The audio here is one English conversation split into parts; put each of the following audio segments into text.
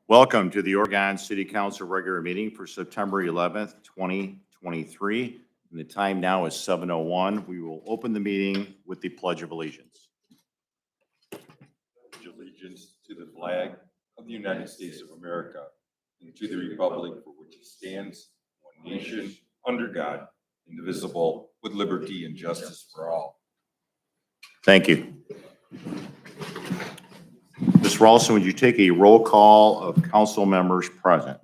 Welcome to the Oregon City Council regular meeting for September 11th, 2023. And the time now is 7:01. We will open the meeting with the Pledge of Allegiance. Pledge allegiance to the flag of the United States of America and to the republic for which it stands, one nation, under God, indivisible, with liberty and justice for all. Thank you. Ms. Ralston, would you take a roll call of council members present?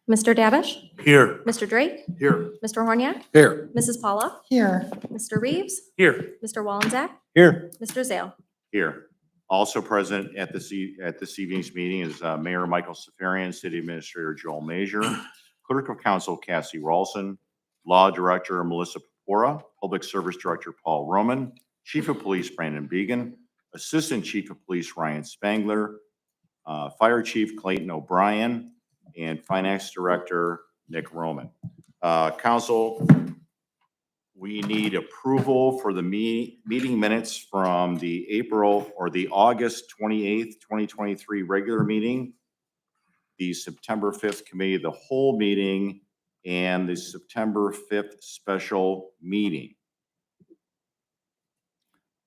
Mr. Davish? Here. Mr. Drake? Here. Mr. Horniak? Here. Mrs. Paula? Here. Mr. Reeves? Here. Mr. Wallensack? Here. Mr. Zale? Here. Also present at this evening's meeting is Mayor Michael Safarian, City Administrator Joel Major, Clerk of Council Cassie Ralston, Law Director Melissa Pepora, Public Service Director Paul Roman, Chief of Police Brandon Began, Assistant Chief of Police Ryan Spangler, Fire Chief Clayton O'Brien, and Finance Director Nick Roman. Council, we need approval for the meeting minutes from the August 28th, 2023 regular meeting, the September 5th Committee of the Whole meeting, and the September 5th special meeting.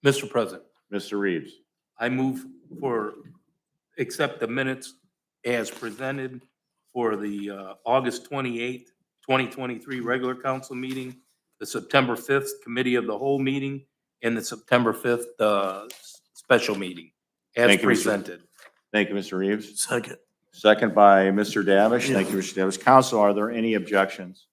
Mr. President, Mr. Reeves. I move for, accept the minutes as presented for the August 28th, 2023 regular council meeting, the September 5th Committee of the Whole meeting, and the September 5th special meeting as Thank you, Mr. presented. Thank you, Mr. Reeves. Second. Second by Mr. Davish. Thank you, Mr. Davish. Council, are there any objections?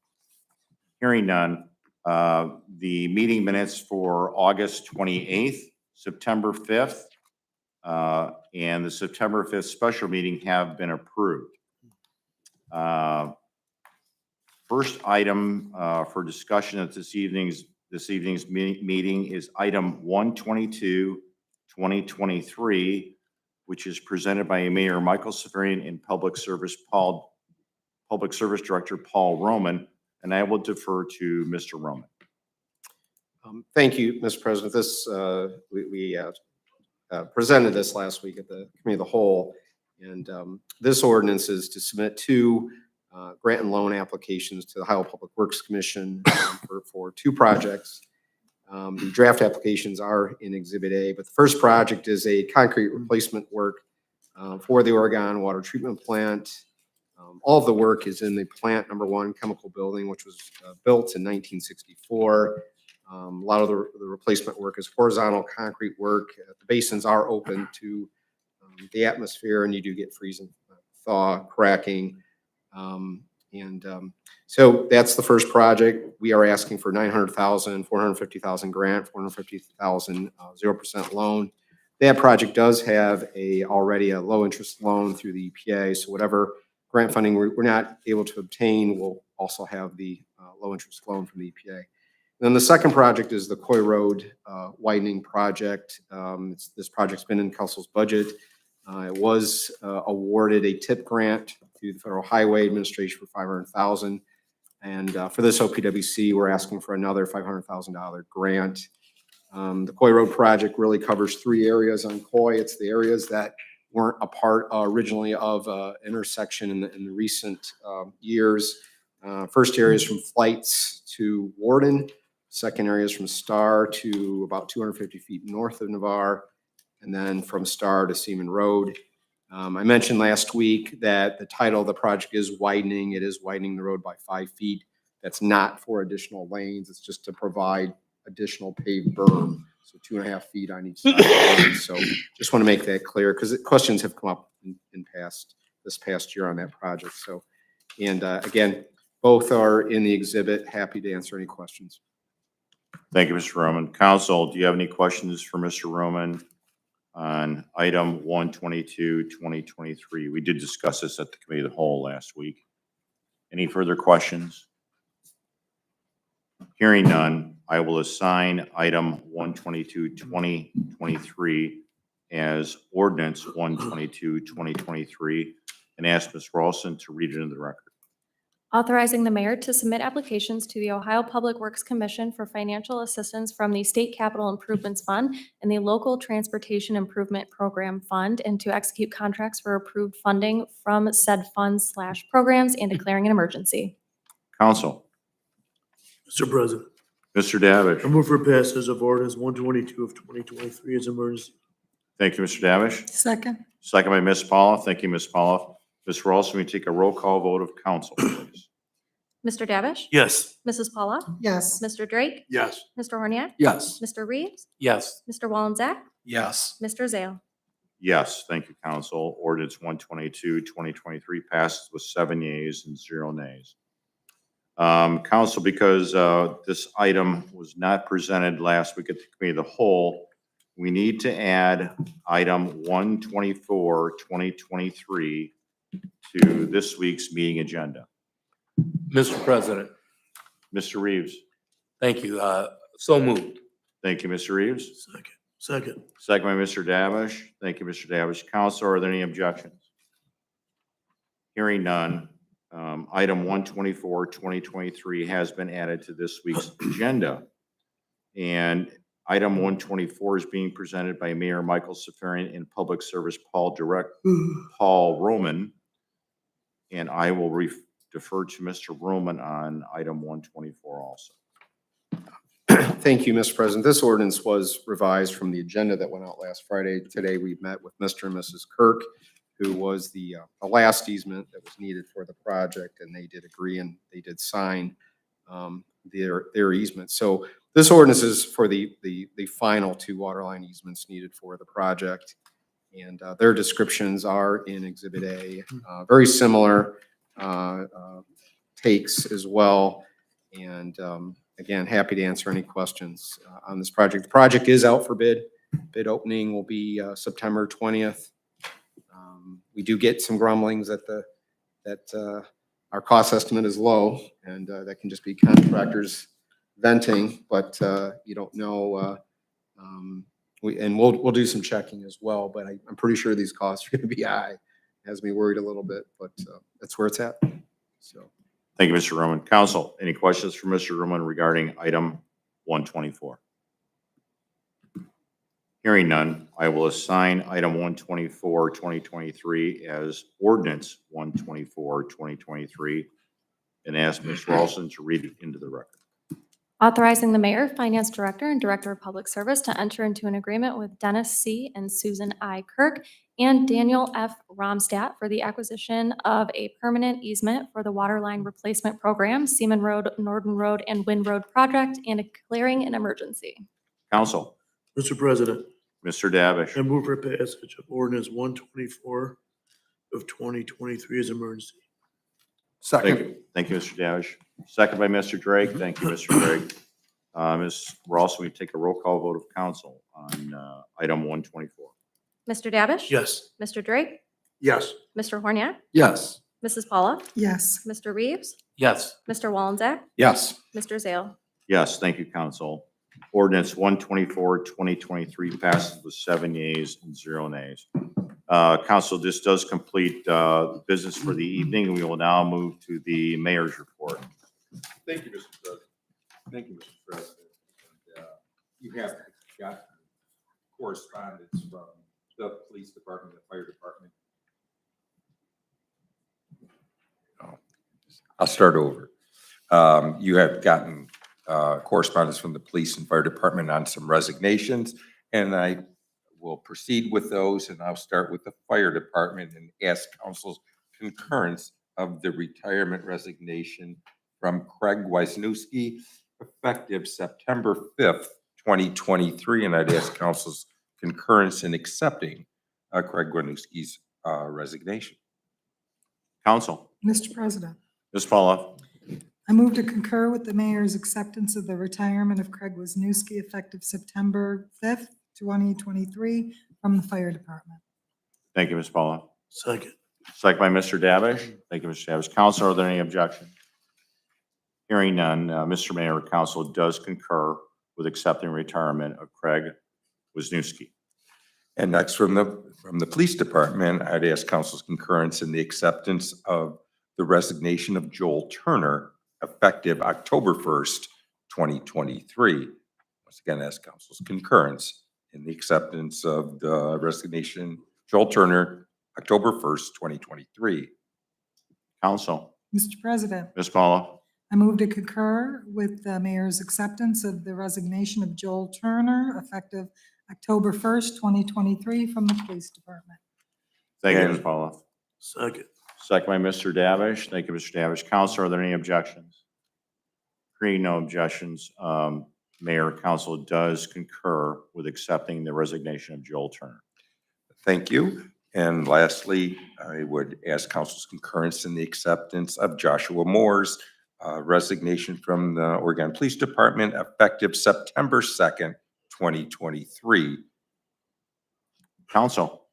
Hearing none. The meeting minutes for August 28th, September 5th, and the September 5th special meeting have been approved. First item for discussion at this evening's meeting is item 122, 2023, which is presented by Mayor Michael Safarian and Public Service Director Paul Roman, and I will defer to Mr. Roman. Thank you, Mr. President. This we presented this last week at the Committee of the Whole, and this ordinance is to submit two grant and loan applications to the Ohio Public Works Commission for two projects. The draft applications are in Exhibit A, but the first project is a concrete replacement work for the Oregon Water Treatment Plant. All of the work is in the plant number 1 chemical building, which was built in 1964. A lot of the replacement work is horizontal concrete work. The basins are open to the atmosphere, and you do get freeze and thaw, cracking. So that's the first project. We are asking for $900,000, $450,000 grant, $450,000 0% loan. That project does have already a low interest loan through the EPA. So whatever grant funding we're not able to obtain, we'll also have the low interest loan from the EPA. Then the second project is the Coy Road widening project. This project's been in council's budget. It was awarded a TIP grant through the Federal Highway Administration for $500,000. And for this OPWC, we're asking for another $500,000 grant. The Coy Road project really covers 3 areas on Coy. It's the areas that weren't a part originally of intersection in the recent years. First area is from Flights to Warden. Second area is from Star to about 250 feet north of Navarre, and then from Star to Seaman Road. I mentioned last week that the title of the project is widening. It is widening the road by 5 feet. That's not for additional lanes. It's just to provide additional paved berm. So 2.5 feet on each side. So just want to make that clear because questions have come up in this past year on that project. So, and again, both are in the exhibit. Happy to answer any questions. Thank you, Mr. Roman. Council, do you have any questions for Mr. Roman on item 122, 2023? We did discuss this at the Committee of the Whole last week. Any further questions? Hearing none, I will assign item 122, 2023 as ordinance 122, 2023 and ask Ms. Ralston to read it into the record. Authorizing the mayor to submit applications to the Ohio Public Works Commission for financial assistance from the State Capital Improvements Fund and the Local Transportation Improvement Program Fund, and to execute contracts for approved funding from said funds/programs and declaring an emergency. Council. Mr. President, Mr. Davish. I move for passage of ordinance 122 of 2023 as emergency. Thank you, Mr. Davish. Second. Second by Ms. Paulo. Thank you, Ms. Paulo. Ms. Rawls, we take a roll call vote of council, please. Mr. Davish? Yes. Mrs. Paula? Yes. Mr. Drake? Yes. Mr. Horniak? Yes. Mr. Reeves? Yes. Mr. Wallensack? Yes. Mr. Zale? Yes, thank you, council. Ordinance 122, 2023 passes with 7 yeas and 0 nays. Council, because this item was not presented last week at the committee of the whole, we need to add item 124, 2023 to this week's meeting agenda. Mr. President, Mr. Reeves. thank you. So moved. Thank you, Mr. Reeves. Second. Second by Mr. Davish. Thank you, Mr. Davish. Council, are there any objections? Hearing none. Item 124, 2023 has been added to this week's agenda. And item 124 is being presented by Mayor Michael Safarian and Public Service Paul Roman. And I will defer to Mr. Roman on item 124 also. Thank you, Mr. President. This ordinance was revised from the agenda that went out last Friday. Today, we met with Mr. and Mrs. Kirk, who was the last easement that was needed for the project, and they did agree and they did sign their easement. So this ordinance is for the final 2 waterline easements needed for the project. And their descriptions are in Exhibit A. Very similar takes as well. And again, happy to answer any questions on this project. The project is out for bid. Bid opening will be September 20th. We do get some grumblings that our cost estimate is low, and that can just be contractors venting, but you don't know. We'll do some checking as well, but I'm pretty sure these costs are going to be high. Has me worried a little bit, but that's where it's at. So. Thank you, Mr. Roman. Council, any questions for Mr. Roman regarding item 124? Hearing none, I will assign item 124, 2023 as ordinance 124, 2023, and ask Ms. Ralston to read it into the record. Authorizing the mayor, finance director, and director of public service to enter into an agreement with Dennis C. and Susan I. Kirk and Daniel F. Romstat for the acquisition of a permanent easement for the water line replacement program, Seaman Road, Norden Road, and Wind Road project, and declaring an emergency. Council, Mr. President, Mr. Davish. I move for passage of ordinance 124 of 2023 as emergency. Thank you. Thank you, Mr. Davish. Second by Mr. Drake. Thank you, Mr. Drake. Ms. Ralston, we take a roll call vote of council on item 124. Mr. Davish? Yes. Mr. Drake? Yes. Mr. Horniak? Yes. Mrs. Paula? Yes. Mr. Reeves? Yes. Mr. Wallensack? Yes. Mr. Zale? Yes, thank you, council. Ordinance 124, 2023 passes with 7 yeas and 0 nays. Council, this does complete the business for the evening. We will now move to the mayor's report. Thank you, Mr. President. Thank you, Mr. President. And, you have got correspondence from the police department, the fire department. I'll start over. You have gotten correspondence from the police and fire department on some resignations, and I will proceed with those, and I'll start with the fire department and ask council's concurrence of the retirement resignation from Craig Wisniewski effective September 5th, 2023, and I'd ask council's concurrence in accepting Craig Wisniewski's resignation. Council, Mr. President, Ms. Paula. I move to concur with the mayor's acceptance of the retirement of Craig Wisniewski effective September 5th, 2023 from the fire department. Thank you, Ms. Paula. Second. Second by Mr. Davish. Thank you, Mr. Davish. Council, are there any objections? Hearing none, Mr. Mayor, council does concur with accepting retirement of Craig Wisniewski. And next from the police department, I'd ask council's concurrence in the acceptance of the resignation of Joel Turner effective October 1st, 2023. Once again, ask council's concurrence in the acceptance of the resignation Joel Turner, October 1st, 2023. Council, Mr. President, Ms. Paula. I move to concur with the mayor's acceptance of the resignation of Joel Turner effective October 1st, 2023 from the police department. Thank you, And- Ms. Paula. Second. Second by Mr. Davish. Thank you, Mr. Davish. Council, are there any objections? Hearing no objections, Mayor, council does concur with accepting the resignation of Joel Turner. Thank you. And lastly, I would ask council's concurrence in the acceptance of Joshua Moore's resignation from the Oregon Police Department effective September 2nd, 2023. Council,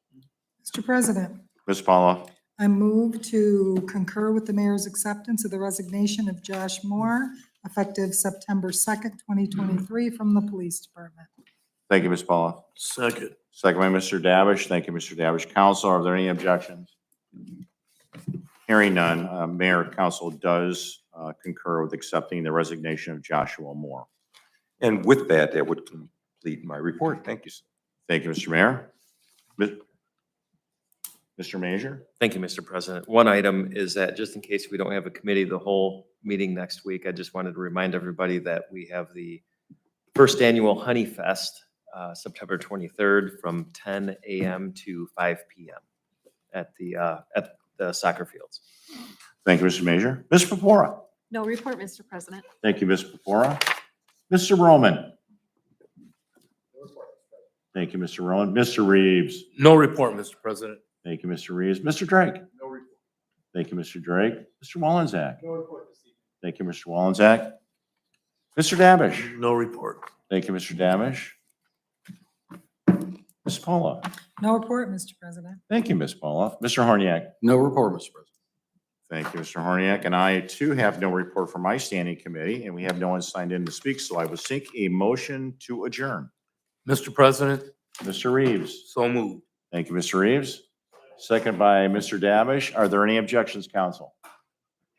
Mr. President, Ms. Paula. I move to concur with the mayor's acceptance of the resignation of Josh Moore effective September 2nd, 2023 from the police department. Thank you, Ms. Paula. Second. Second by Mr. Davish. Thank you, Mr. Davish. Council, are there any objections? Hearing none, Mayor, council does concur with accepting the resignation of Joshua Moore. And with that, that would complete my report. Thank you, sir. Thank you, Mr. Mayor. Mr. Major? Thank you, Mr. President. One item is that just in case we don't have a committee of the whole meeting next week, I just wanted to remind everybody that we have the first annual Honey Fest, September 23rd from 10 a.m. to 5 p.m. at the soccer fields. Thank you, Mr. Major. Ms. Pepora? No report, Mr. President. Thank you, Ms. Pepora. Mr. Roman? Thank you, Mr. Roman. Mr. Reeves? No report, Mr. President. Thank you, Mr. Reeves. Mr. Drake? No report. Thank you, Mr. Drake. Mr. Wallensack? No report this evening. Thank you, Mr. Wallensack. Mr. Davish? No report. Thank you, Mr. Davish. Ms. Paula? No report, Mr. President. Thank you, Ms. Paula. Mr. Horniak? No report, Mr. President. Thank you, Mr. Horniak. And I too have no report from my standing committee, and we have no one signed in to speak, so I will seek a motion to adjourn. Mr. President, Mr. Reeves? so moved. Thank you, Mr. Reeves. Second by Mr. Davish. Are there any objections, council?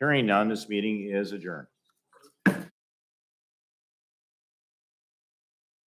Hearing none, this meeting is adjourned.